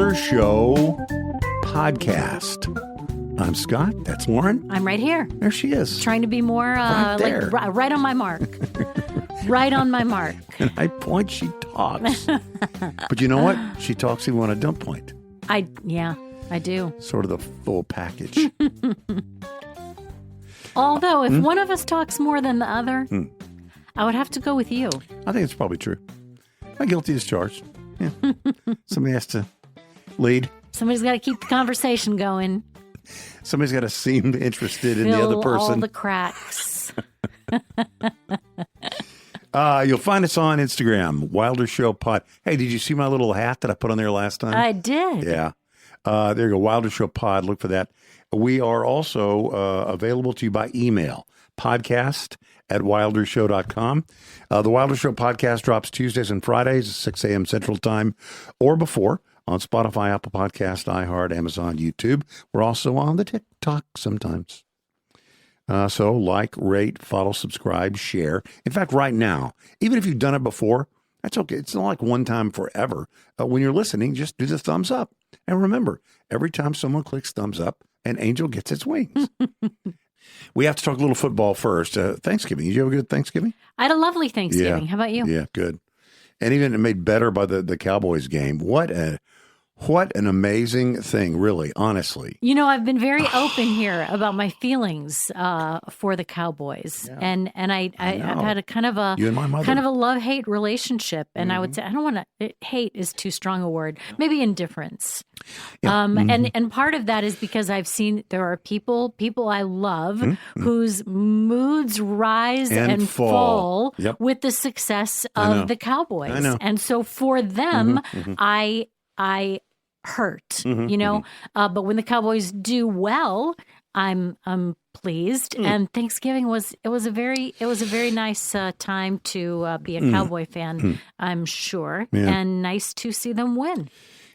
Wilder Show podcast. I'm Scott. That's Lauren. I'm right here. There she is. Trying to be more right on my mark. Right on my mark. And I point, she talks. But you know what? She talks even when I don't point. I do. Sort of the full package. Although, if one of us talks more than the other, I would have to go with you. I think it's probably true. I'm guilty as charged. Yeah. Somebody has to lead. Somebody's got to keep the conversation going. Somebody's got to seem interested in the Fill other person. all the cracks. You'll find us on Instagram, Wilder Show Pod. Hey, did you see my little hat that I put on there last time? I did. Yeah. There you go, Wilder Show Pod. Look for that. We are also available to you by email, podcast@wildershow.com. The Wilder Show podcast drops Tuesdays and Fridays at 6 a.m. Central Time or before on Spotify, Apple Podcast, iHeart, Amazon, YouTube. We're also on the TikTok sometimes. So like, rate, follow, subscribe, share. In fact, right now, even if you've done it before, that's okay. It's not like one time forever. When you're listening, just do the thumbs up. And remember, every time someone clicks thumbs up, an angel gets its wings. We have to talk a little football first. Thanksgiving. Did you have a good Thanksgiving? I had a lovely Thanksgiving. Yeah. How about you? Yeah, good. And even it made better by the Cowboys game. What an amazing thing, really, honestly. You know, I've been very open here about my feelings for the Cowboys, and I've had a kind of a love-hate relationship, and I would say I don't want to. Hate is too strong a word. Maybe indifference. Yeah. And part of that is because I've seen there are people I love whose moods rise and fall with the success of the Cowboys, I know. and so for them, I hurt, you know, but when the Cowboys do well, I'm pleased. And Thanksgiving was a very nice time to be a Cowboy fan, I'm sure, and nice to see them win.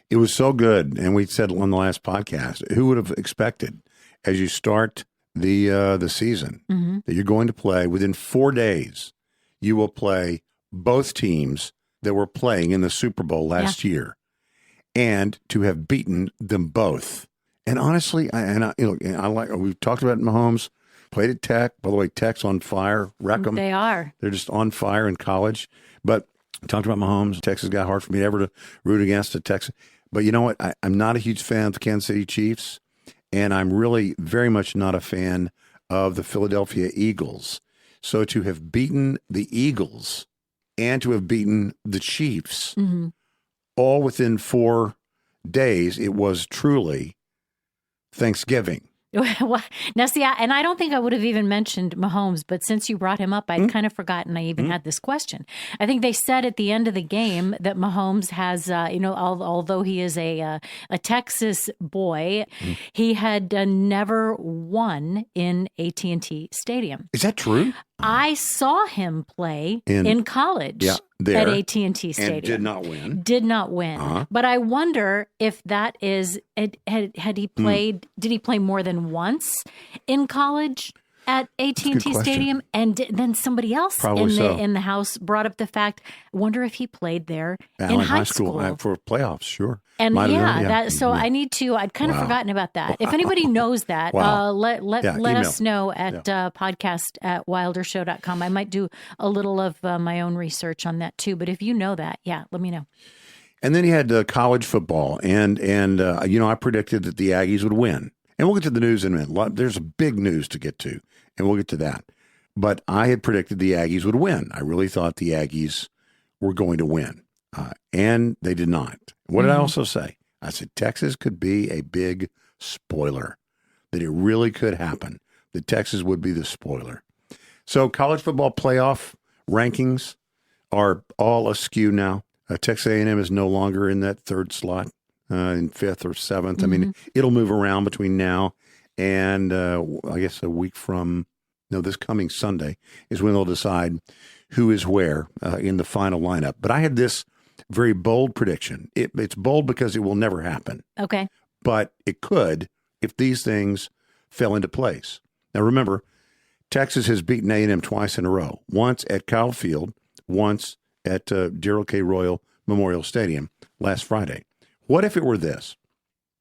It was so good, and we said on the last podcast, who would have expected as you start the season that you're going to play within 4 days, you will play both teams that were playing in the Super Bowl last year. And to have beaten them both. And honestly, we've talked about Mahomes, played at Tech. By the way, Tech's on fire. Wreck them. They are. They're just on fire in college. But talked about Mahomes. Texas got hard for me ever to root against a Texas. But you know what? I'm not a huge fan of the Kansas City Chiefs. And I'm really very much not a fan of the Philadelphia Eagles. So to have beaten the Eagles and to have beaten the Chiefs all within 4 days, it was truly Thanksgiving. Now, see, and I don't think I would have even mentioned Mahomes, but since you brought him up, I'd kind of forgotten I even had this question. I think they said at the end of the game that Mahomes has, although he is a Texas boy, he had never won in AT&T Stadium. Is that true? I saw him play in college at AT&T Stadium. And did not win. Did not win. But I wonder if that is, had he played, did he play more than once in college at AT&T Stadium? And then somebody else in the house brought up the fact, I wonder if he played there in high school. For playoffs, sure. And I need to, I'd kind of forgotten about that. If anybody knows that, let us know at podcast@wildershow.com. I might do a little of my own research on that too. But if you know that, let me know. And then you had college football. And I predicted that the Aggies would win. And we'll get to the news in a minute. There's a big news to get to, and we'll get to that. But I had predicted the Aggies would win. I really thought the Aggies were going to win. And they did not. What did I also say? I said Texas could be a big spoiler, that it really could happen, that Texas would be the spoiler. So college football playoff rankings are all askew now. Texas A&M is no longer in that third slot, in fifth or seventh. I mean, it'll move around between now and I guess a week from, this coming Sunday is when they'll decide who is where in the final lineup. But I had this very bold prediction. It's bold because it will never happen. Okay. But it could if these things fell into place. Now, remember, Texas has beaten A&M twice in a row, once at Kyle Field, once at Darrell K. Royal Memorial Stadium last Friday. What if it were this?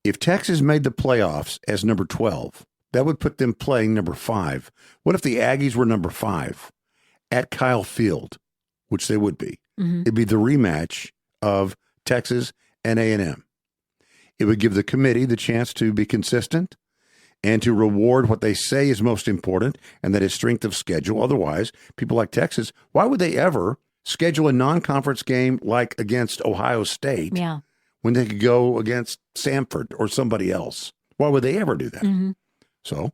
If Texas made the playoffs as number 12, that would put them playing number 5. What if the Aggies were number 5 at Kyle Field, which they would be? It'd be the rematch of Texas and A&M. It would give the committee the chance to be consistent and to reward what they say is most important, and that is strength of schedule. Otherwise, people like Texas, why would they ever schedule a non-conference game like against Ohio State when they could go against Samford or somebody else? Why would they ever do that? So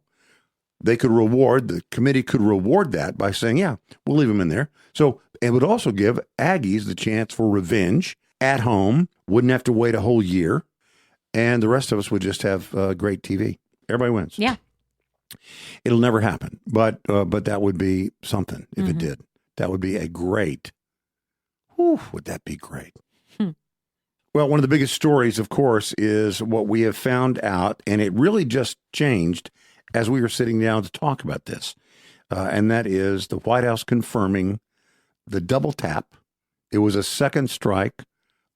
they could reward, the committee could reward that by saying, yeah, we'll leave them in there. So it would also give Aggies the chance for revenge at home, wouldn't have to wait a whole year, and the rest of us would just have great TV. Everybody wins. Yeah. It'll never happen, but that would be something if it did. That would be a great, would that be great? Well, one of the biggest stories, of course, is what we have found out, and it really just changed as we were sitting down to talk about this, and that is the White House confirming the double tap. It was a second strike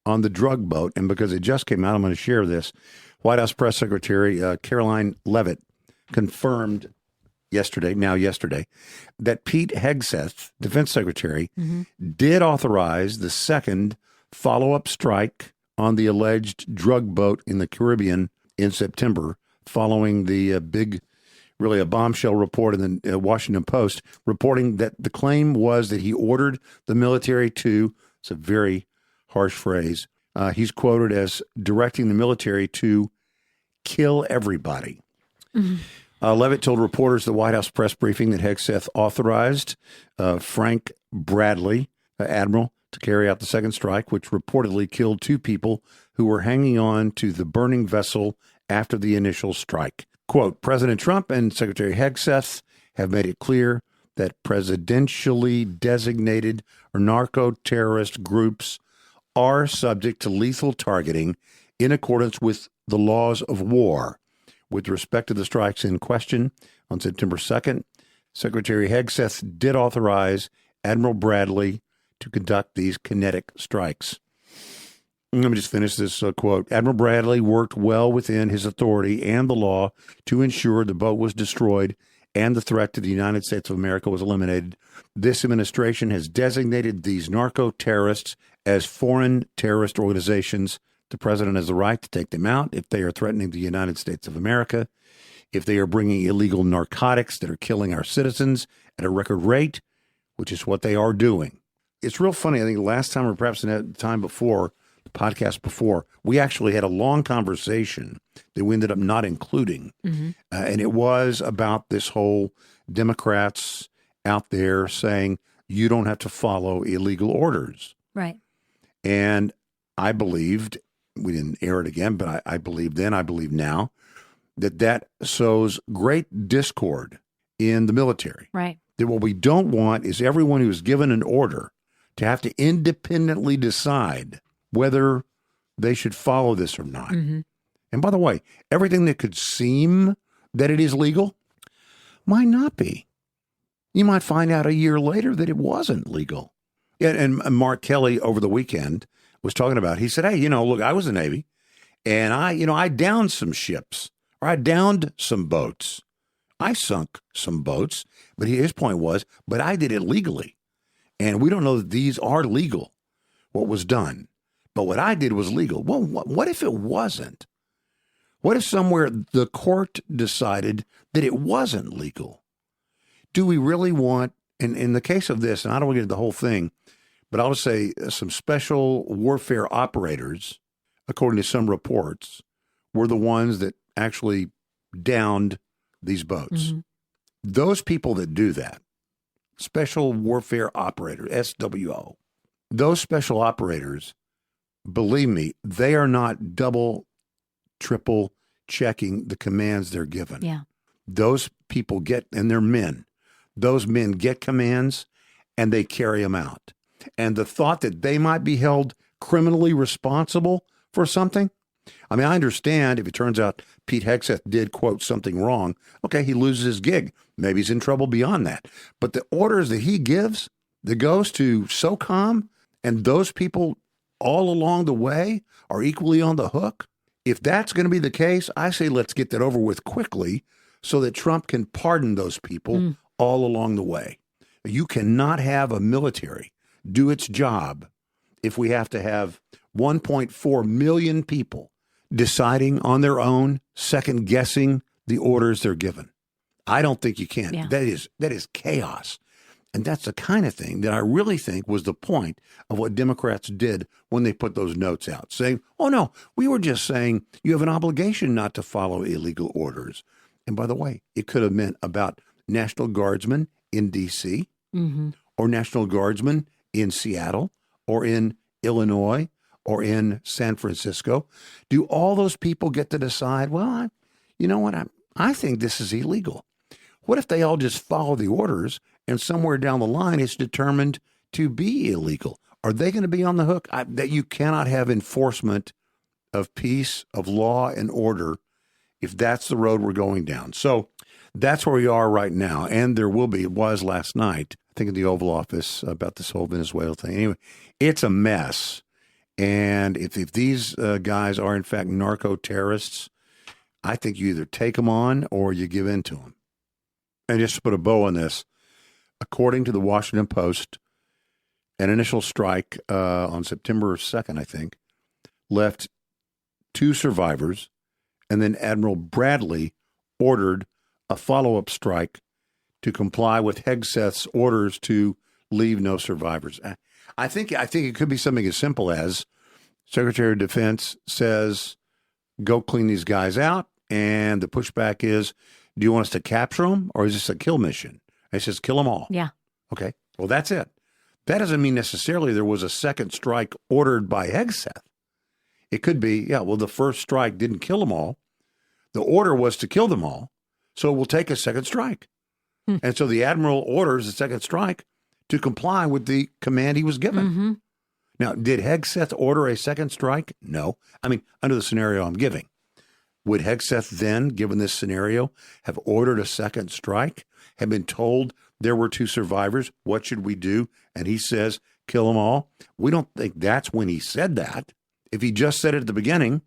on the drug boat, and because it just came out, I'm going to share this. White House Press Secretary Caroline Leavitt confirmed yesterday, that Pete Hegseth, Defense Secretary, did authorize the second follow-up strike on the alleged drug boat in the Caribbean in September, following the big, really a bombshell report in the Washington Post, reporting that the claim was that he ordered the military to, it's a very harsh phrase, he's quoted as directing the military to kill everybody. Leavitt told reporters at the White House press briefing that Hegseth authorized Frank Bradley, Admiral, to carry out the second strike, which reportedly killed 2 people who were hanging on to the burning vessel after the initial strike. Quote, President Trump and Secretary Hegseth have made it clear that presidentially designated or narco-terrorist groups are subject to lethal targeting in accordance with the laws of war. With respect to the strikes in question, on September 2nd, Secretary Hegseth did authorize Admiral Bradley to conduct these kinetic strikes. Let me just finish this quote. Admiral Bradley worked well within his authority and the law to ensure the boat was destroyed and the threat to the United States of America was eliminated. This administration has designated these narco-terrorists as foreign terrorist organizations. The president has the right to take them out if they are threatening the United States of America, if they are bringing illegal narcotics that are killing our citizens at a record rate, which is what they are doing. It's real funny. I think last time, or perhaps the time before, the podcast before, we actually had a long conversation that we ended up not including. And it was about this whole Democrats out there saying you don't have to follow illegal orders. Right. And I believed, we didn't air it again, but I believed then, I believe now, that sows great discord in the military. Right. That what we don't want is everyone who is given an order to have to independently decide whether they should follow this or not. And by the way, everything that could seem that it is legal might not be. You might find out a year later that it wasn't legal. And Mark Kelly over the weekend was talking about, he said, hey, look, I was in the Navy and I downed some ships, or I downed some boats. I sunk some boats, but his point was, but I did it legally. And we don't know that these are legal, what was done. But what I did was legal. Well, what if it wasn't? What if somewhere the court decided that it wasn't legal? Do we really want, in the case of this, and I don't want to get into the whole thing, but I'll just say some special warfare operators, according to some reports, were the ones that actually downed these boats. Those people that do that, special warfare operator, SWO, those special operators, believe me, they are not double, triple checking the commands they're given. Yeah. Those people get, and they're men, those men get commands and they carry them out. And the thought that they might be held criminally responsible for something, I mean, I understand if it turns out Pete Hegseth did, quote, something wrong, okay, he loses his gig. Maybe he's in trouble beyond that. But the orders that he gives, that goes to SOCOM and those people all along the way are equally on the hook? If that's going to be the case, I say let's get that over with quickly so that Trump can pardon those people all along the way. You cannot have a military do its job if we have to have 1.4 million people deciding on their own, second guessing the orders they're given. I don't think you can. Yeah. That is chaos. And that's the kind of thing that I really think was the point of what Democrats did when they put those notes out, saying, oh, no, we were just saying you have an obligation not to follow illegal orders. And by the way, it could have meant about National Guardsmen in D.C. Or National Guardsmen in Seattle or in Illinois or in San Francisco. Do all those people get to decide, well, you know what, I think this is illegal? What if they all just follow the orders and somewhere down the line it's determined to be illegal? Are they going to be on the hook? That you cannot have enforcement of peace, of law and order if that's the road we're going down. So that's where we are right now. And there will be, it was last night, I think in the Oval Office about this whole Venezuela thing. Anyway, it's a mess. And if these guys are in fact narco-terrorists, I think you either take them on or you give in to them. And just to put a bow on this, according to the Washington Post, an initial strike on September 2nd, I think, left 2 survivors, and then Admiral Bradley ordered a follow-up strike to comply with Hegseth's orders to leave no survivors. I think it could be something as simple as Secretary of Defense says, go clean these guys out, and the pushback is, do you want us to capture them, or is this a kill mission? And he says, kill them all. Yeah. Okay. Well, that's it. That doesn't mean necessarily there was a second strike ordered by Hegseth. It could be, the first strike didn't kill them all. The order was to kill them all, so we'll take a second strike. And so the admiral orders the second strike to comply with the command he was given. Now, did Hegseth order a second strike? No. I mean, under the scenario I'm giving. Would Hegseth then, given this scenario, have ordered a second strike, have been told there were 2 survivors, what should we do? And he says, kill them all. We don't think that's when he said that. If he just said it at the beginning,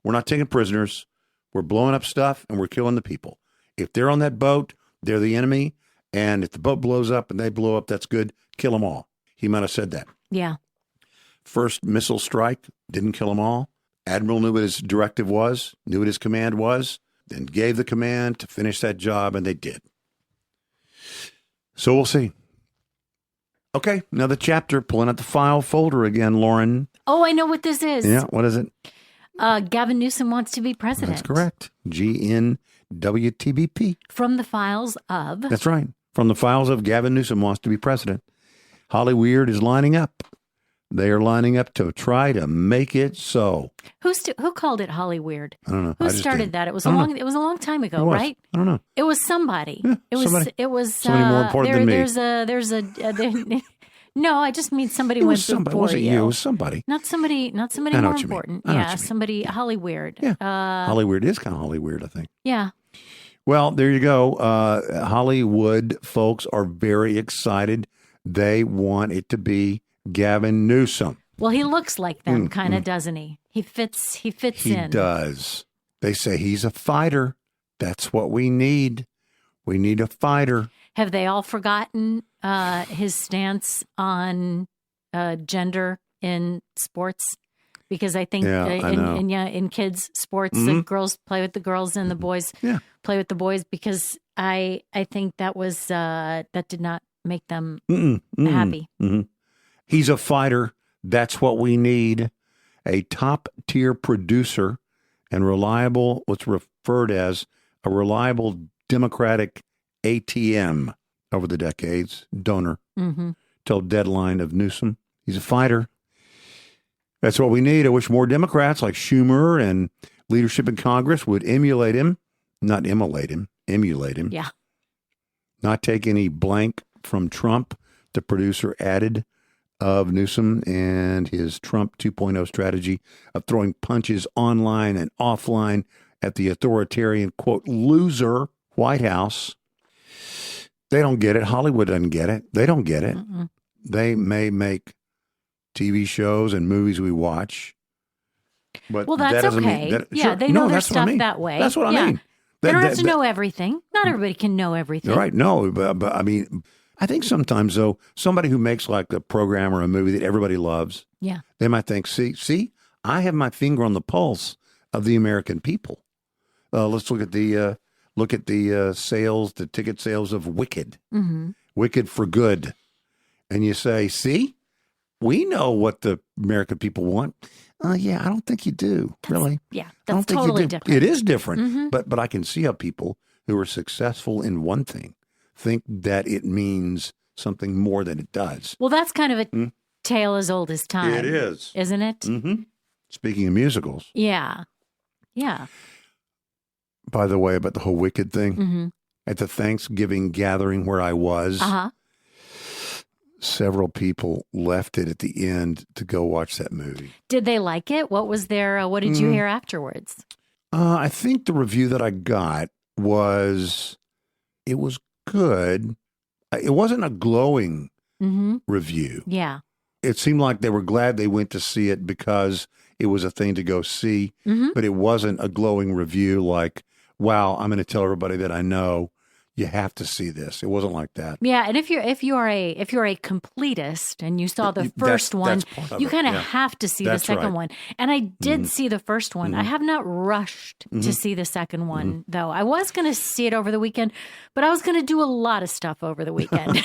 we're not taking prisoners, we're blowing up stuff, and we're killing the people. If they're on that boat, they're the enemy, and if the boat blows up and they blow up, that's good, kill them all. He might have said that. Yeah. First missile strike, didn't kill them all. Admiral knew what his directive was, knew what his command was, then gave the command to finish that job, and they did. So we'll see. Okay, another chapter, pulling out the file folder again, Lauren. Oh, I know what this is. Yeah, what is it? Gavin Newsom wants to be president. That's correct. GNWTBP. From the files of... That's right. From the files of Gavin Newsom wants to be president. Holly Weird is lining up. They are lining up to try to make it so. Who called it Holly Weird? I don't know. Who started that? It was a long time ago, right? I don't know. It was somebody. Yeah, It was somebody more important than me. No, I just mean somebody It went was somebody. before It wasn't you. you. It was somebody. Not somebody I know more what you mean. important. I know Yeah, what you mean. somebody Holly Weird. Yeah. Holly Weird is kind of Holly Weird, I think. Yeah. Well, there you go. Hollywood folks are very excited. They want it to be Gavin Newsom. Well, he looks like them, kind of, doesn't he? He fits in. He does. They say he's a fighter. That's what we need. We need a fighter. Have they all forgotten his stance on gender in sports? Because I think in kids' sports, the girls play with the girls and the boys play with the boys. Because I think that was that did not make them happy. He's a fighter. That's what we need. A top-tier producer and reliable, what's referred as a reliable Democratic ATM over the decades, donor, till deadline of Newsom. He's a fighter. That's what we need. I wish more Democrats like Schumer and leadership in Congress would emulate him, not immolate him, emulate him. Yeah. Not take any blank from Trump, the producer added of Newsom and his Trump 2.0 strategy of throwing punches online and offline at the authoritarian, quote, loser White House. They don't get it. Hollywood doesn't get it. They don't get it. They may make TV shows and movies we watch. But Well, that's that doesn't okay. mean Yeah, they know their that's what I stuff mean. that way. That's what I Yeah. mean. They don't have to know everything. Not everybody can know everything. Right. No, but I mean, I think sometimes, though, somebody who makes like a program or a movie that everybody loves, Yeah. they might think, see, I have my finger on the pulse of the American people. Let's look at the sales, the ticket sales of Wicked, Wicked for Good. And you say, see, we know what the American people want. Yeah, I don't think you do, really. Yeah, I don't that's think totally you do. different. It is different, but I can see how people who are successful in one thing think that it means something more than it does. Well, that's kind of a tale as old as time. It is. Isn't it? Mm-hmm. Speaking of musicals. Yeah. Yeah. By the way, about the whole Wicked thing, at the Thanksgiving gathering where I was, several people left it at the end to go watch that movie. Did they like it? What was their, what did you hear afterwards? I think the review that I got was, it was good. It wasn't a glowing review. Yeah. It seemed like they were glad they went to see it because it was a thing to go see, but it wasn't a glowing review like, wow, I'm going to tell everybody that I know you have to see this. It wasn't like that. Yeah, and if you're a completist and you saw the first one, you kind of have to see the second one. And I did see the first one. I have not rushed to see the second one, though. I was going to see it over the weekend, but I was going to do a lot of stuff over the weekend.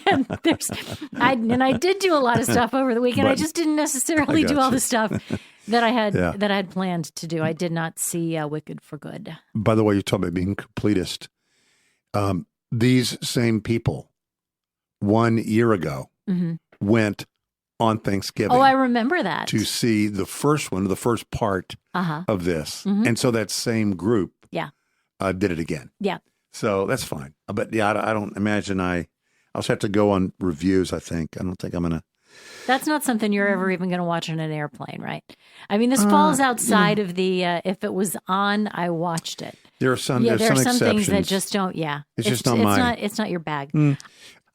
and I did do a lot of stuff over the weekend. I just didn't necessarily do all the stuff that I had planned to do. I did not see Wicked for Good. By the way, you're talking about being completist. These same people 1 year ago went on Thanksgiving. Oh, I remember that. To see the first one, the first part of this. And so that same group did it again. Yeah. So that's fine. But yeah, I don't imagine I'll just have to go on reviews, I think. I don't think I'm going to. That's not something you're ever even going to watch on an airplane, right? I mean, this falls outside of the, if it was on, I watched it. There are some, there are some exceptions. things that just don't, It's just not mine. It's not your bag. I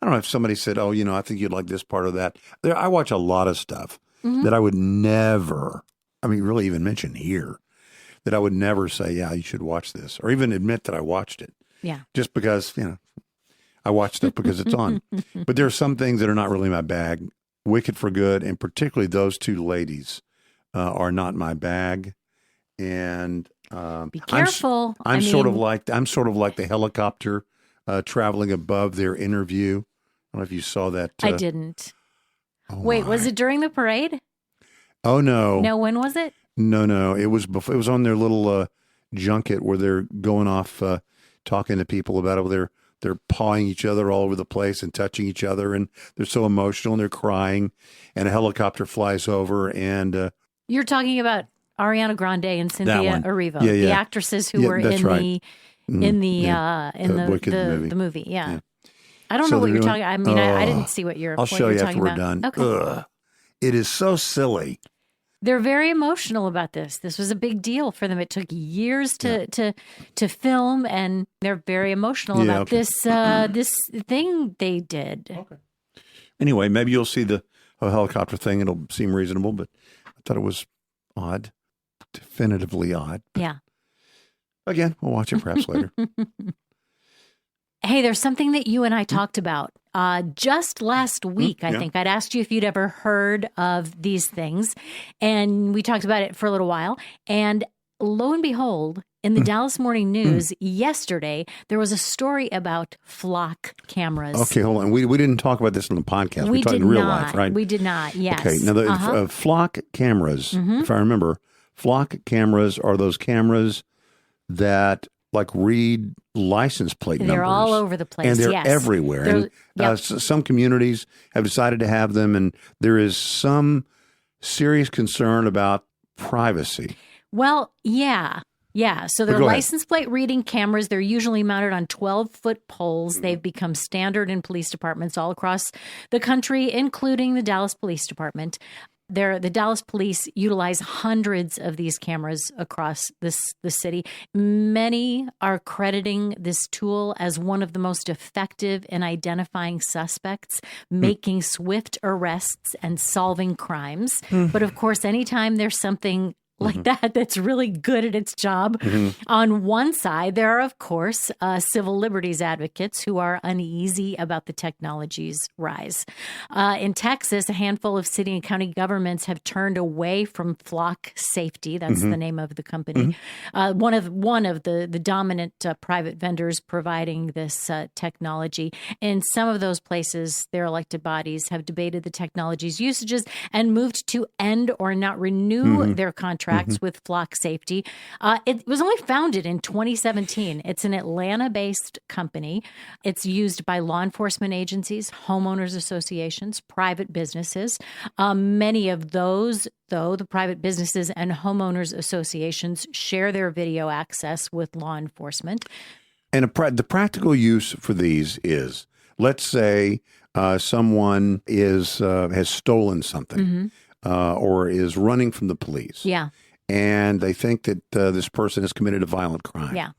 don't know if somebody said, oh, I think you'd like this part of that. I watch a lot of stuff that I would never, really even mention here, that I would never say, yeah, you should watch this, or even admit that I watched it. Yeah. Just because, I watch stuff because it's on. But there are some things that are not really my bag. Wicked for Good, and particularly those two ladies are not my bag. And be careful. I'm sort of like the helicopter traveling above their interview. I don't know if you saw that. I didn't. Oh Wait, was it during the parade? Oh no. No, when was it? No. It was before. It was on their little junket where they're going off talking to people about it. They're pawing each other all over the place and touching each other, and they're so emotional and they're crying. And a helicopter flies over, and you're talking about Ariana Grande and Cynthia Erivo, the actresses who were in the Wicked movie. Yeah. I don't know what you're talking. I mean, I didn't see what you're. I'll show you after we're about. done. Okay. Ugh. It is so silly. They're very emotional about this. This was a big deal for them. It took years to film, and they're very emotional about this thing they did. Okay. Anyway, maybe you'll see the helicopter thing. It'll seem reasonable, but I thought it was odd, definitively odd. Yeah. Again, we'll watch it perhaps later. Hey, there's something that you and I talked about just last week. I think I'd asked you if you'd ever heard of these things, and we talked about it for a little while. And lo and behold, in the Dallas Morning News yesterday, there was a story about flock cameras. Okay, hold on. We didn't talk about this on the podcast. We talked in real life, right? We did not. Yes. Okay. Now the flock cameras, if I remember, flock cameras are those cameras that read license plate numbers. They're all over the place. And they're everywhere. Some communities have decided to have them, and there is some serious concern about privacy. Well, yeah. So they're license plate reading cameras. They're usually mounted on 12-foot poles. They've become standard in police departments all across the country, including the Dallas Police Department. the Dallas police utilize hundreds of these cameras across the city. Many are crediting this tool as one of the most effective in identifying suspects, making swift arrests, and solving crimes. But of course, anytime there's something like that's really good at its job. On one side, there are, of course, civil liberties advocates who are uneasy about the technology's rise. In Texas, a handful of city and county governments have turned away from Flock Safety. That's the name of the company. One of the dominant private vendors providing this technology. In some of those places, their elected bodies have debated the technology's usages and moved to end or not renew their contracts with Flock Safety. It was only founded in 2017. It's an Atlanta-based company. It's used by law enforcement agencies, homeowners associations, private businesses. Many of those, though, the private businesses and homeowners associations share their video access with law enforcement. And the practical use for these is, let's say someone has stolen something. Or is running from the police. Yeah. And they think that this person has committed a violent crime. Yeah.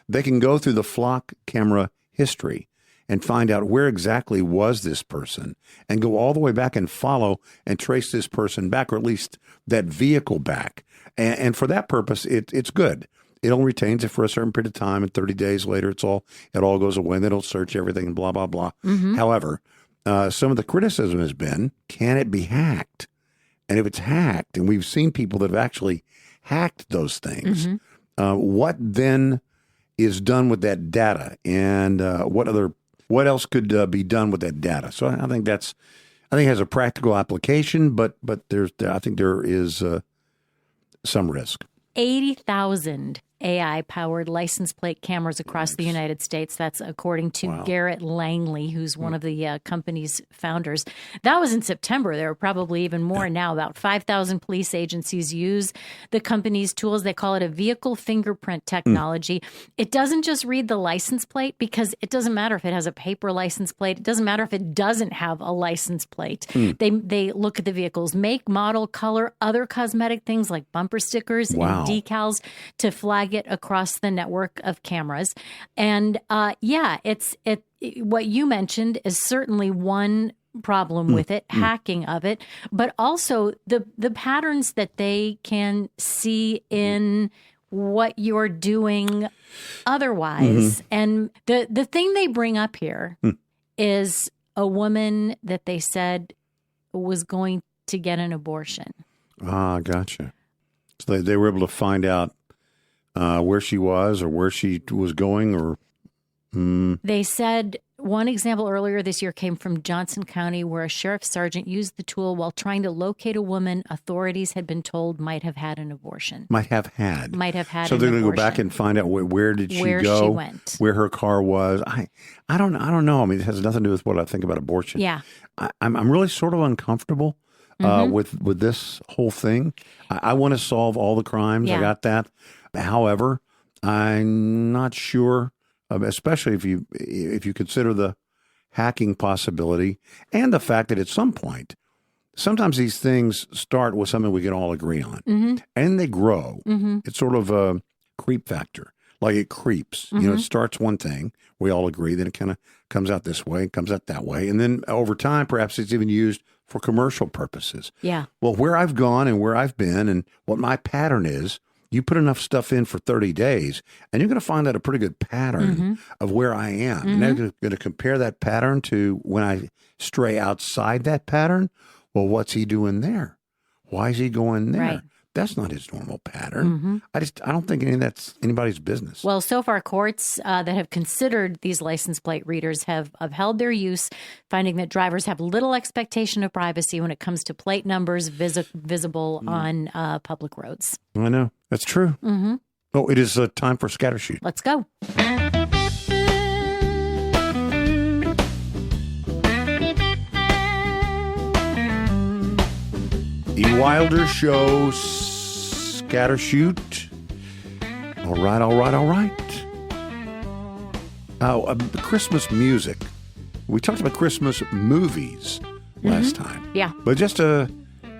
They can go through the Flock camera history and find out where exactly was this person and go all the way back and follow and trace this person back, or at least that vehicle back. And for that purpose, it's good. It only retains it for a certain period of time, and 30 days later, it all goes away, and they don't search everything and blah, blah, blah. However, some of the criticism has been, can it be hacked? And if it's hacked, and we've seen people that have actually hacked those things, what then is done with that data, and what else could be done with that data? So I think it has a practical application, but I think there is some risk. 80,000 AI-powered license plate cameras across the United States. That's according to Garrett Langley, who's one of the company's founders. That was in September. There are probably even more now. About 5,000 police agencies use the company's tools. They call it a vehicle fingerprint technology. It doesn't just read the license plate, because it doesn't matter if it has a paper license plate. It doesn't matter if it doesn't have a license plate. They look at the vehicle's make, model, color, other cosmetic things like bumper stickers and decals to flag it across the network of cameras. And what you mentioned is certainly one problem with it, hacking of it, but also the patterns that they can see in what you're doing otherwise. And the thing they bring up here is a woman that they said was going to get an abortion. Ah, gotcha. So they were able to find out where she was or where she was going, or They said one example earlier this year came from Johnson County, where a sheriff's sergeant used the tool while trying to locate a woman authorities had been told might have had an abortion. Might have had. So they're going to go back and find out where did she where go, she went, where her car was. I don't know. I mean, it has nothing to do with what I think about abortion. Yeah, I'm really sort of uncomfortable with this whole thing. I want to solve all the crimes. Yeah. I got that. However, I'm not sure, especially if you consider the hacking possibility and the fact that at some point, sometimes these things start with something we can all agree on, and they grow. It's sort of a creep factor. Like it creeps. You know, it starts one thing, we all agree, then it kind of comes out this way, comes out that way. And then over time, perhaps it's even used for commercial purposes. Yeah. Well, where I've gone and where I've been and what my pattern is, you put enough stuff in for 30 days, and you're going to find out a pretty good pattern of where I am. And then you're going to compare that pattern to when I stray outside that pattern. Well, what's he doing there? Why is he going there? Right. That's not his normal pattern. I don't think any of that's anybody's business. Well, so far, courts that have considered these license plate readers have upheld their use, finding that drivers have little expectation of privacy when it comes to plate numbers visible on public roads. I know. That's true. Oh, it is time for Scatter Shoot. Let's go. E. Wilder Show Scatter Shoot. All right. Christmas music. We talked about Christmas movies last time. Yeah. But just to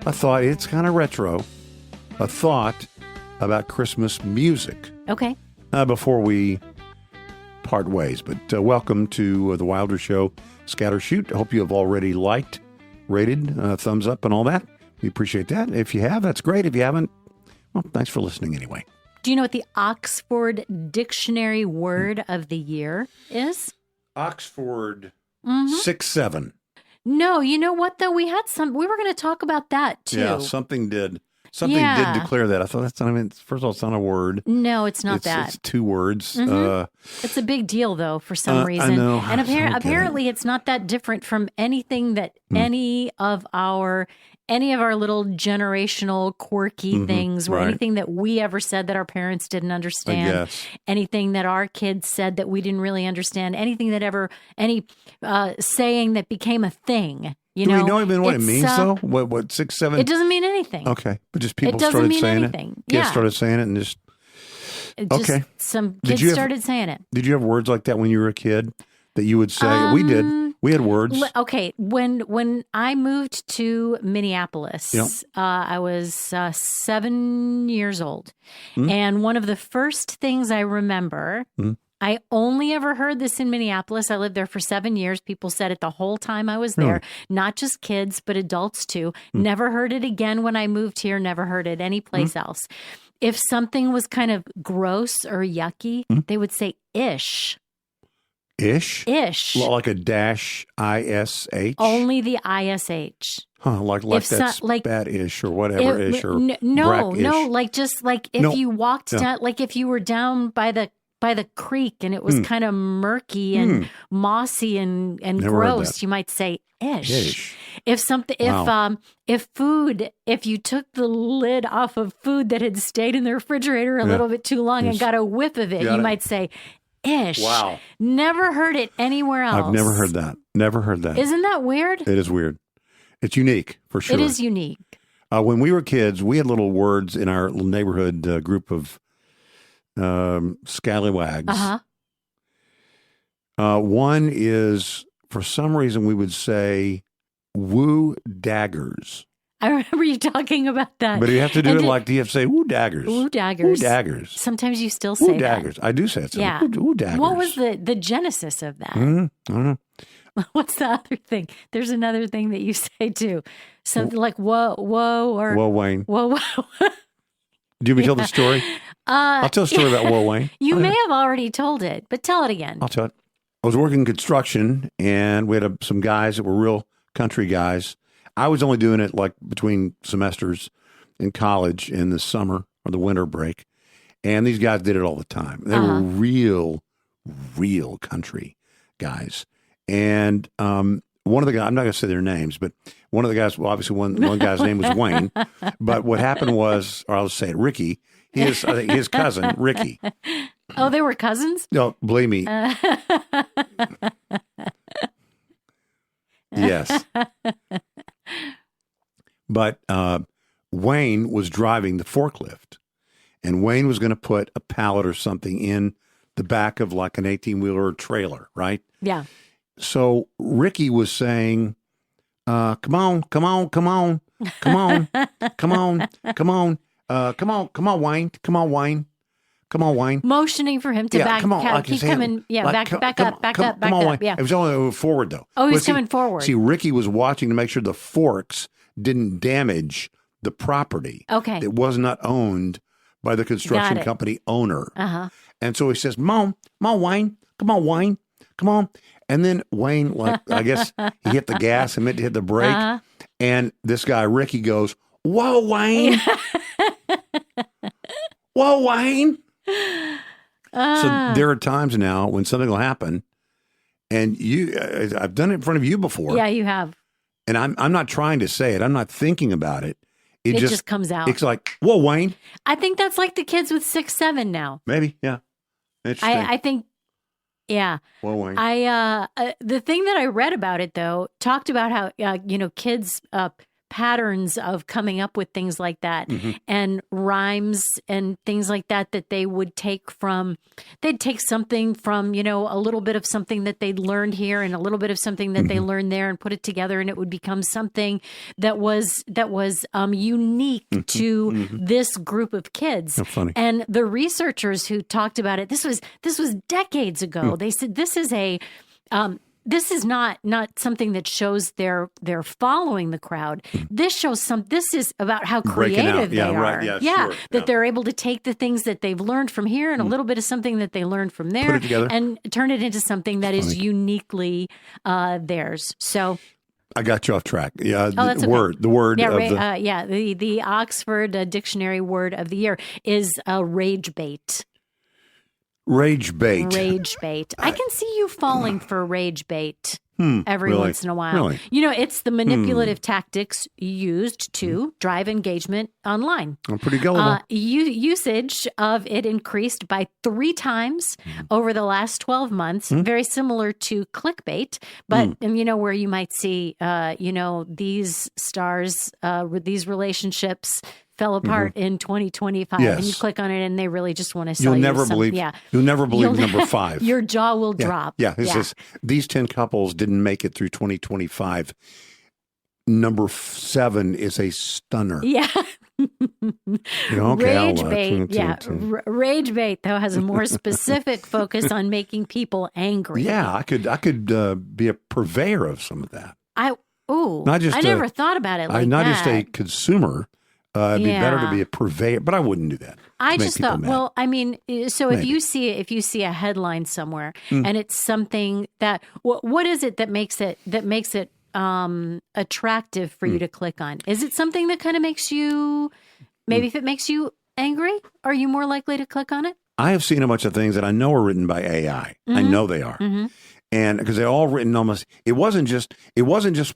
a thought. It's kind of retro. A thought about Christmas music. Okay. Before we part ways. But welcome to the Wilder Show Scatter Shoot. I hope you have already liked, rated, thumbs up and all that. We appreciate that. If you have, that's great. If you haven't, well, thanks for listening anyway. Do you know what the Oxford Dictionary word of the year is? Oxford 6-7. No, you know what though? We were going to talk about that too. Yeah, something did declare that. I thought that's not even, first of all, it's not a word. No, it's not that. It's two words. It's a big deal though for some reason. I know. And apparently it's not that different from anything that any of our little generational quirky things or anything that we ever said that our parents didn't understand, anything that our kids said that we didn't really understand, anything that any saying that became a thing. Do we know even what it means though? What 6-7? It doesn't mean anything. Okay, but just people started saying it. Kids started saying it and just okay. Some kids started saying it. Did you have words like that when you were a kid that you would say? We did. We had words. Okay, when I moved to Minneapolis, I was 7 years old. And one of the first things I remember, I only ever heard this in Minneapolis. I lived there for 7 years. People said it the whole time I was there, not just kids, but adults too. Never heard it again when I moved here, never heard it anyplace else. If something was kind of gross or yucky, they would say ish. Ish? Ish. Like a dash ISH? Only the ISH. Huh, like that's bad-ish or whatever ish or no, like if you walked down, like if you were down by the creek and it was kind of murky and mossy and gross, you might say ish. If you took the lid off of food that had stayed in the refrigerator a little bit too long and got a whiff of it, you might say ish. Wow. Never heard it anywhere else. I've never heard that. Never heard that. Isn't that weird? It is weird. It's unique, for sure. It is unique. When we were kids, we had little words in our little neighborhood group of scallywags. One is, for some reason, we would say woo daggers. I remember you talking about that. But you have to do it like, do you have to say woo daggers? Woo daggers. Woo daggers. Sometimes you still say woo daggers. I do say it. Yeah. Woo daggers. What was the genesis of that? I don't know. What's the other thing? There's another thing that you say too. Something like whoa, or whoa, Wayne. Whoa. Do you want me to tell the story? I'll tell a story about whoa, Wayne. You may have already told it, but tell it again. I'll tell it. I was working construction and we had some guys that were real country guys. I was only doing it like between semesters in college in the summer or the winter break. And these guys did it all the time. They were real country guys. And one of the guys, I'm not going to say their names, but one of the guys, well, obviously one guy's name was Wayne. But what happened was, or I'll say it, Ricky, I think his cousin, Ricky. Oh, they were cousins? No, believe me. Yes. But Wayne was driving the forklift, and Wayne was going to put a pallet or something in the back of like an 18-wheeler trailer, right? Yeah. So Ricky was saying, come on, Wayne. Come on, Wayne. Motioning for him to back up. Keep coming. Yeah, back up. Yeah. It was only forward, though. Oh, he was coming forward. See, Ricky was watching to make sure the forks didn't damage the property. Okay. It was not owned by the construction company owner. And so he says, Come on, Wayne. Come on. And then Wayne, like, I guess he hit the gas and meant to hit the brake. And this guy, Ricky, goes, whoa, Wayne. Whoa, Wayne. So there are times now when something will happen, and I've done it in front of you before. Yeah, you have. And I'm not trying to say it. I'm not thinking about it. It just comes out. It's like, whoa, Wayne. I think that's like the kids with 6-7 now. Maybe, yeah. Interesting. I think, yeah. Whoa, Wayne. The thing that I read about it though talked about how kids patterns of coming up with things like that and rhymes and things like that they would take from, they'd take something from, a little bit of something that they'd learned here and a little bit of something that they learned there and put it together, and it would become something that was unique to this group of kids. How funny. And the researchers who talked about it, this was decades ago. They said this is not something that shows they're following the crowd. This is about how creative they are. Right. Yeah, sure. That they're able to take the things that they've learned from here and a little bit of something that they learned from there and turn it into something that is uniquely theirs. So I got you off track. Yeah, that's the okay. word yeah, of the Oxford Dictionary word of the year is rage bait. Rage bait. Rage bait. I can see you falling for rage bait every once in a while. Really? It's the manipulative tactics used to drive engagement online. I'm pretty gullible. Usage of it increased by 3 times over the last 12 months, very similar to clickbait, but where you might see, these stars, these relationships fell apart in 2025, and you click on it, and they really just want to sell You'll never believe number 5. Your jaw will drop. Yeah, these 10 couples didn't make it through 2025. Number 7 is a stunner. Yeah. Rage bait. Rage bait, though, has a more specific focus on making people angry. Yeah, I could be a purveyor of some of that. I never thought about it like not that. just a consumer. It'd be better to be a purveyor, but I wouldn't do that. I just thought, so if you see a headline somewhere and it's something that, what is it that makes it attractive for you to click on? Is it something that kind of makes you, maybe if it makes you angry, are you more likely to click on it? I have seen a bunch of things that I know are written by AI. I know they are. And because they're all written almost, it wasn't just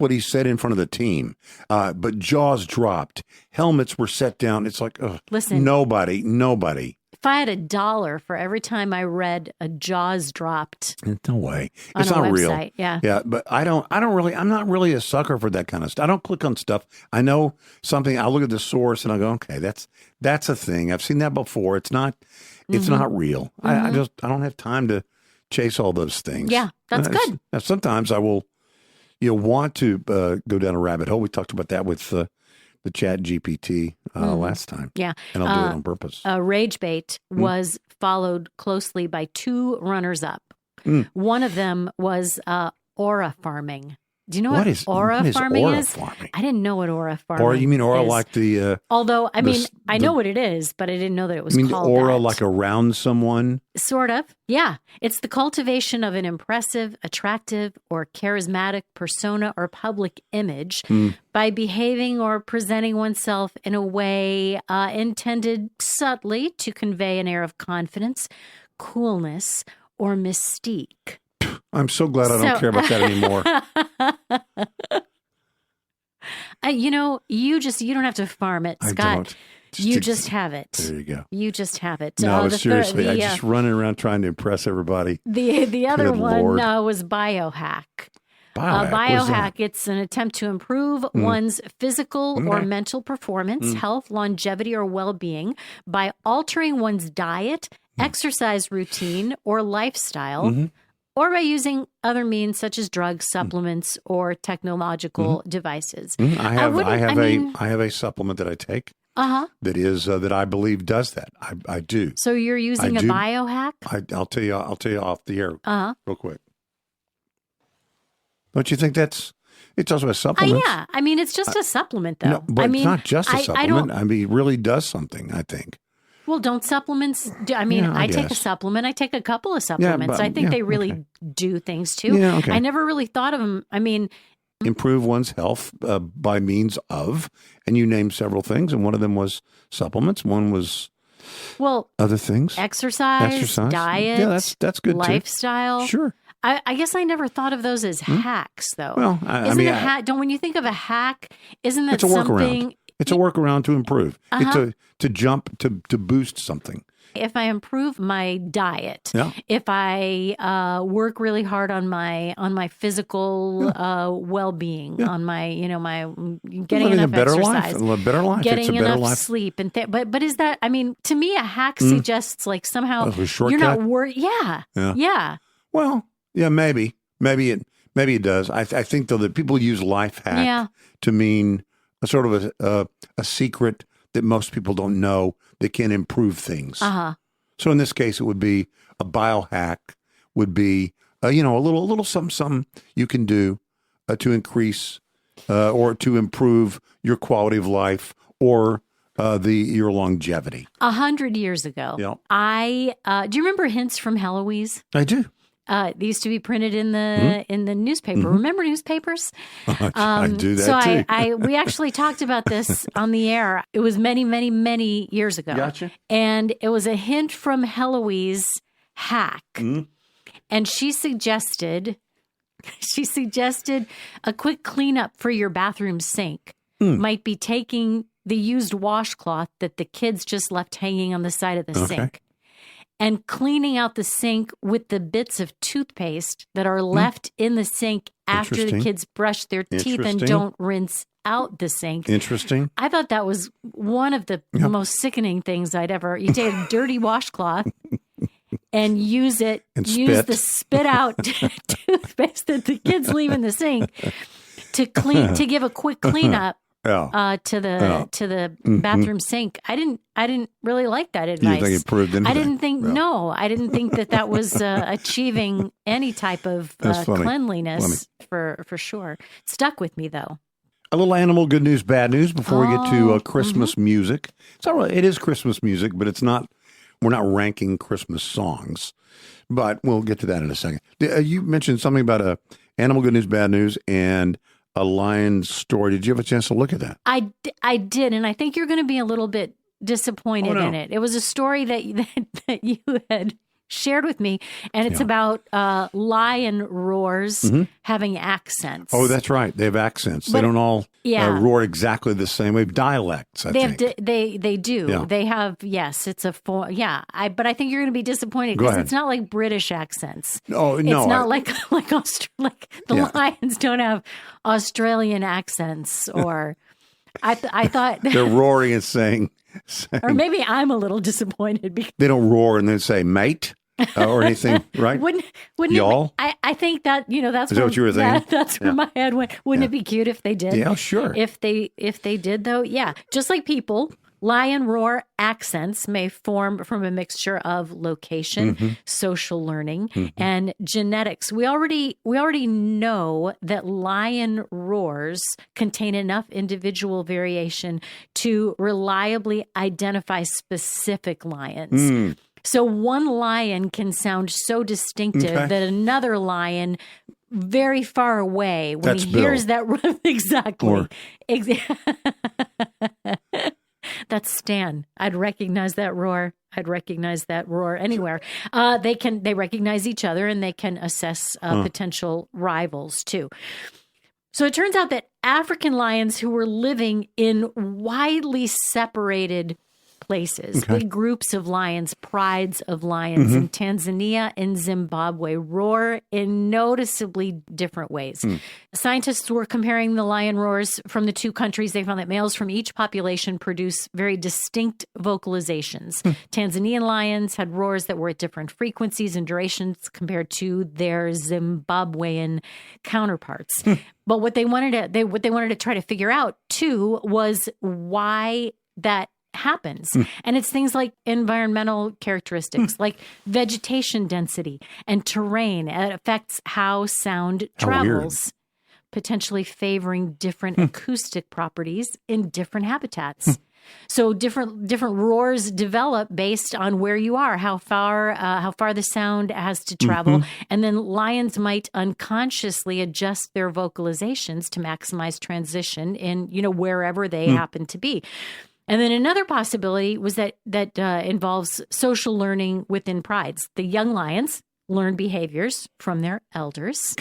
what he said in front of the team, but jaws dropped, helmets were set down. It's like, listen, nobody. If I had $1 for every time I read a jaws dropped, no way, it's not real. Yeah, but I'm not really a sucker for that kind of stuff. I don't click on stuff. I know something. I look at the source and I go, okay, that's a thing. I've seen that before. It's not real. I don't have time to chase all those things. Yeah, that's good. Now, sometimes I will, want to go down a rabbit hole. We talked about that with the Chat GPT last time. Yeah. And I'll do it on purpose. Rage bait was followed closely by 2 runners-up. One of them was aura farming. Do you know what aura farming is? I didn't know what aura farming is. Or you mean aura like the... Although, I know what it is, but I didn't know that it was called that. You mean aura like around someone? Sort of, yeah. It's the cultivation of an impressive, attractive, or charismatic persona or public image by behaving or presenting oneself in a way intended subtly to convey an air of confidence, coolness, or mystique. I'm so glad I don't care about that anymore. You don't have to farm it, Scott. You just have it. There you go. You just have it. No, seriously, I just running around trying to impress everybody. The other one was biohack. Biohack, it's an attempt to improve one's physical or mental performance, health, longevity, or well-being by altering one's diet, exercise routine, or lifestyle, or by using other means such as drugs, supplements, or technological devices. I have a supplement that I take. That is that I believe does that. I do. So you're using a biohack? I'll tell you off the air real quick. Don't you think it's also a supplement? Yeah. It's just a supplement, though. No, but it's not just a supplement. It really does something, I think. Well, don't supplements I take a supplement. I take a couple of supplements. I think they really do things too. Yeah, okay. I never really thought of them. Improve one's health by means of, and you named several things, and one of them was supplements. One was other things. Exercise, diet. Yeah, that's good lifestyle. Too. Sure. I guess I never thought of those as hacks, though. Well, when you think of a hack, isn't that it's a something? Workaround. It's a workaround to improve. It's to jump to boost something. If I improve my diet, Yeah. if I work really hard on my physical well-being, on my my getting Living enough a better exercise, life, a better life. It's a getting better enough life. sleep, and but is that? I mean, to me, a hack suggests like somehow A shortcut? you're not worried. Yeah. Well, yeah, maybe it does. I think though that people use life hack to mean a sort of a secret that most people don't know that can improve things. So in this case, it would be a biohack. Would be a little something you can do to increase or to improve your quality of life or your longevity. 100 years ago, do you remember Hints from Heloise? I do. They used to be printed in the newspaper. Remember newspapers? I do that too. We actually talked about this on the air. It was many, many, many years ago. Gotcha. And it was a Hint from Heloise hack. And she suggested a quick cleanup for your bathroom sink might be taking the used washcloth that the kids just left hanging on the side of the sink and cleaning out the sink with the bits of toothpaste that are left in the sink after the kids brush their teeth and don't rinse out the sink. Interesting. I thought that was one of the most sickening things I'd ever. You take a dirty washcloth and use the spit out toothpaste that the kids leave in the sink to give a quick cleanup. To the bathroom sink. I didn't really like that advice. You think it proved anything? I didn't think that was achieving any type of cleanliness for sure. Stuck with me though. A little animal good news, bad news before we get to Christmas music. It's all right. It is Christmas music, but it's not. We're not ranking Christmas songs, but we'll get to that in a second. You mentioned something about a animal good news, bad news, and a lion story. Did you have a chance to look at that? I did, and I think you're going to be a little bit disappointed in it. It was a story that you had shared with me, and it's about lion roars having accents. Oh, that's right. They have accents. They don't all roar exactly the same way. Dialects, I think. They do. Yeah. They have, yes, it's a form. Yeah, but I think you're going to be disappointed because it's not like British accents. Oh, no. It's not like the lions don't have Australian accents or I thought. They're roaring and saying. Or maybe I'm a little disappointed because they don't roar and then say mate or anything, right? Wouldn't y'all? I think that that's is that what you were thinking? That's where my head went. Wouldn't it be cute if they did? Yeah, sure. If they did though, yeah. Just like people, lion roar accents may form from a mixture of location, social learning, and genetics. We already know that lion roars contain enough individual variation to reliably identify specific lions. So one lion can sound so distinctive that another lion very far away when he hears that exactly. That's Stan. I'd recognize that roar. Anywhere. They recognize each other and they can assess potential rivals too. So it turns out that African lions who were living in widely separated places, big groups of lions, prides of lions in Tanzania and Zimbabwe roar in noticeably different ways. Scientists were comparing the lion roars from the two countries. They found that males from each population produce very distinct vocalizations. Tanzanian lions had roars that were at different frequencies and durations compared to their Zimbabwean counterparts. But what they wanted to try to figure out too was why that happens. And it's things like environmental characteristics, like vegetation density and terrain. It affects how sound travels, potentially favoring different acoustic properties in different habitats. So different roars develop based on where you are, how far the sound has to travel, and then lions might unconsciously adjust their vocalizations to maximize transition in wherever they happen to be. And then another possibility was that involves social learning within prides. The young lions learn behaviors from their elders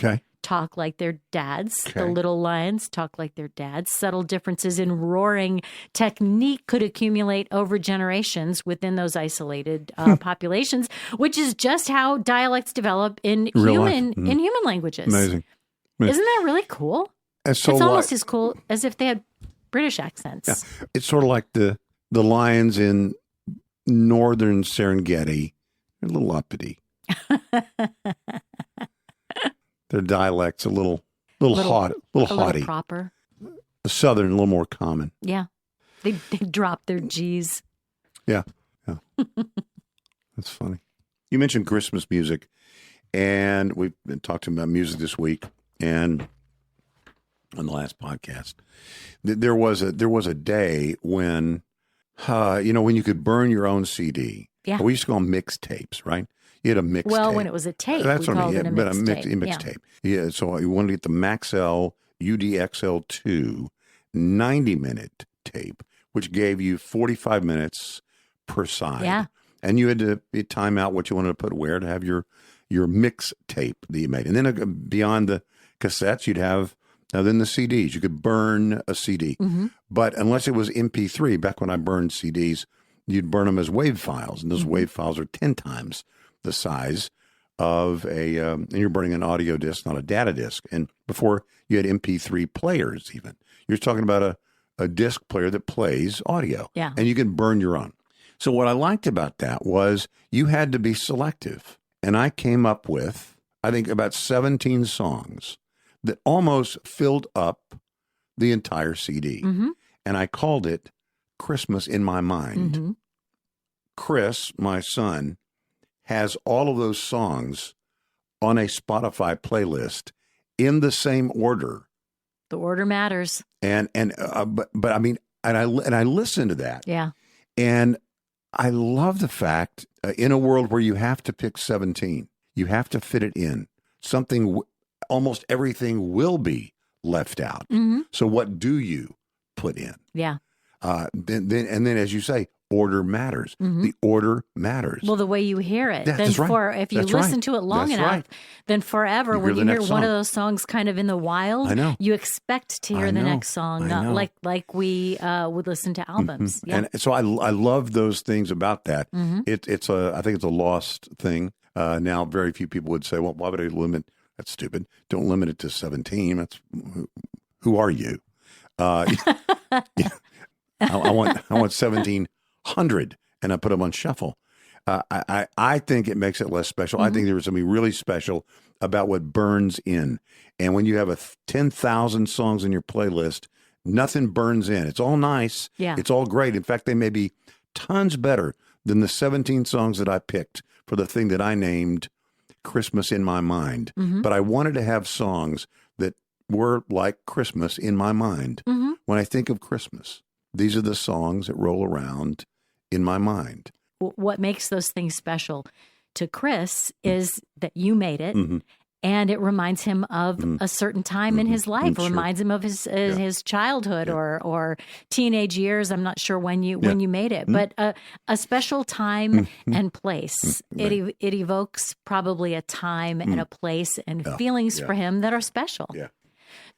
talk like their dads. Okay. The little lions talk like their dads. Subtle differences in roaring technique could accumulate over generations within those isolated populations, which is just how dialects develop in human languages. Amazing. Isn't that really cool? And so it's almost as cool as if they had British accents. Yeah. It's sort of like the lions in northern Serengeti. They're a little uppity. Their dialect's a little haughty. Little proper. The southern, a little more common. Yeah. They drop their G's. Yeah. That's funny. You mentioned Christmas music, and we've been talking about music this week, and on the last podcast, there was a day when, when you could burn your own CD. Yeah. We used to call them mixtapes, right? You had a mixtape. Well, when it was a tape, that's we what I called mean. it a But mixtape. a mixtape. Yeah. So you wanted to get the Maxell UDXL2 90-minute tape, which gave you 45 minutes per side. Yeah. And you had to time out what you wanted to put where to have your mix tape that you made. And then beyond the cassettes, you'd have then the CDs. You could burn a CD. Mm-hmm. But unless it was MP3, back when I burned CDs, you'd burn them as WAV files. And those WAV files are 10 times the size of and you're burning an audio disc, not a data disc. And before you had MP3 players even. You're talking about a disc player that plays audio. Yeah. And you can burn your own. So what I liked about that was you had to be selective. And I came up with, I think, about 17 songs that almost filled up the entire CD. Mm-hmm. And I called it Christmas in My Mind. Mm-hmm. Chris, my son, has all of those songs on a Spotify playlist in the same order. The order matters. But I mean, and I listened to that. Yeah. And I love the fact in a world where you have to pick 17, you have to fit it in. Almost everything will be left out. Mm-hmm. So what do you put in? Yeah. Then as you say, order matters. Mm-hmm. The order matters. Well, the way you hear it. Yeah, then that's right. If you That's listen right. to it long That's enough, right. then forever, You when hear you the hear next one of song. those songs kind of in the wild, I know. you expect to hear I the know. next song, I not know. like we would listen to albums. Mm-hmm. Yeah. And so I love those things about that. Mm-hmm. I think it's a lost thing. Now, very few people would say, well, why would I limit? That's stupid. Don't limit it to 17. That's who are you? Yeah. I want 1,700, and I put them on shuffle. I think it makes it less special. Mm-hmm. I think there's something really special about what burns in. And when you have 10,000 songs in your playlist, nothing burns in. It's all nice. Yeah. It's all great. In fact, they may be tons better than the 17 songs that I picked for the thing that I named Christmas in My Mind. Mm-hmm. But I wanted to have songs that were like Christmas in my mind. Mm-hmm. When I think of Christmas, these are the songs that roll around in my mind. What makes those things special to Chris is that you made it, Mm-hmm. and it reminds him of a certain time in his life. Sure. Reminds him of his childhood or teenage years. I'm not sure when you made it, but a special time and place. It evokes probably a time and a place and feelings for him that are special. Yeah,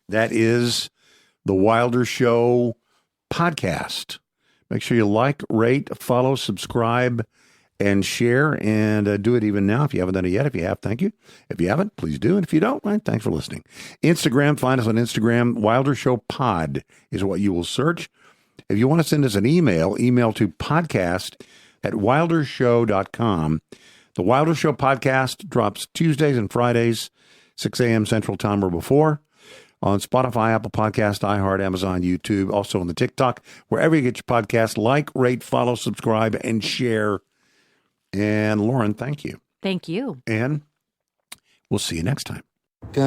that is the Wilder Show podcast. Make sure you like, rate, follow, subscribe, and share, and do it even now if you haven't done it yet. If you have, thank you. If you haven't, please do. And if you don't, well, thanks for listening. Instagram, find us on Instagram. Wilder Show Pod is what you will search. If you want to send us an email to podcast@wildershow.com. The Wilder Show podcast drops Tuesdays and Fridays, 6 a.m. Central Time or before, on Spotify, Apple Podcast, iHeart, Amazon, YouTube, also on the TikTok, wherever you get your podcast. Like, rate, follow, subscribe, and share. And Lauren, thank you. Thank you. And we'll see you next time. Do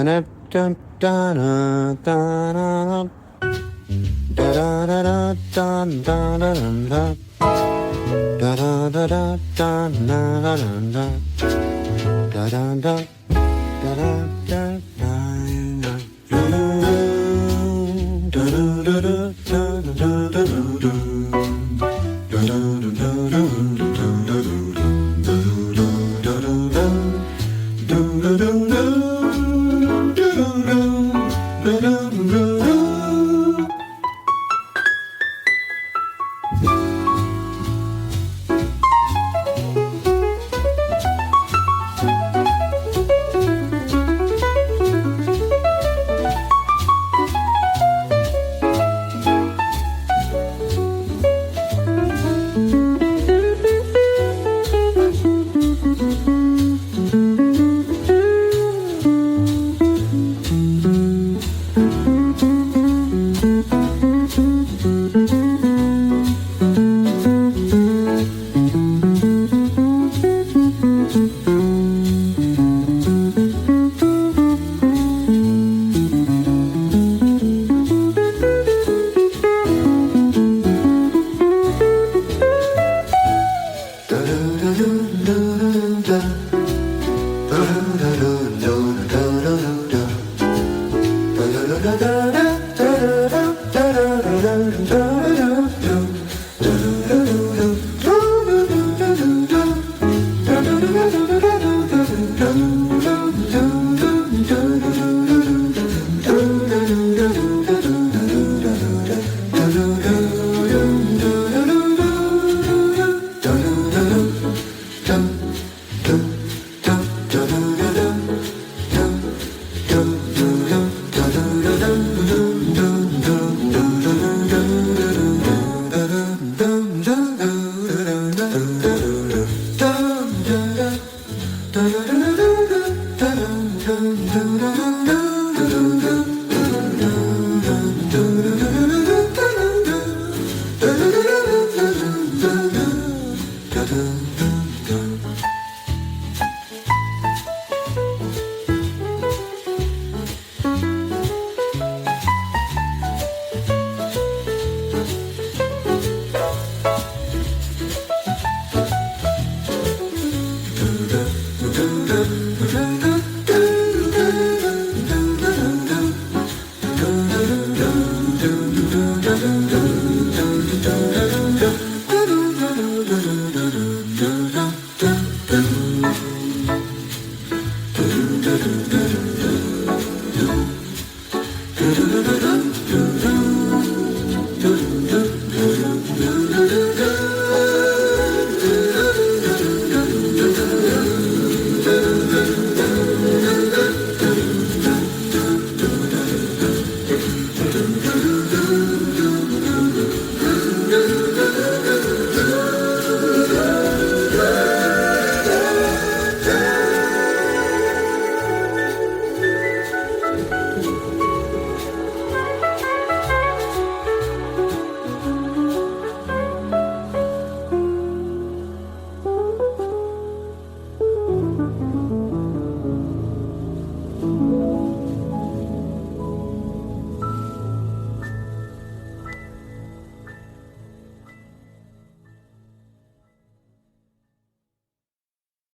do do do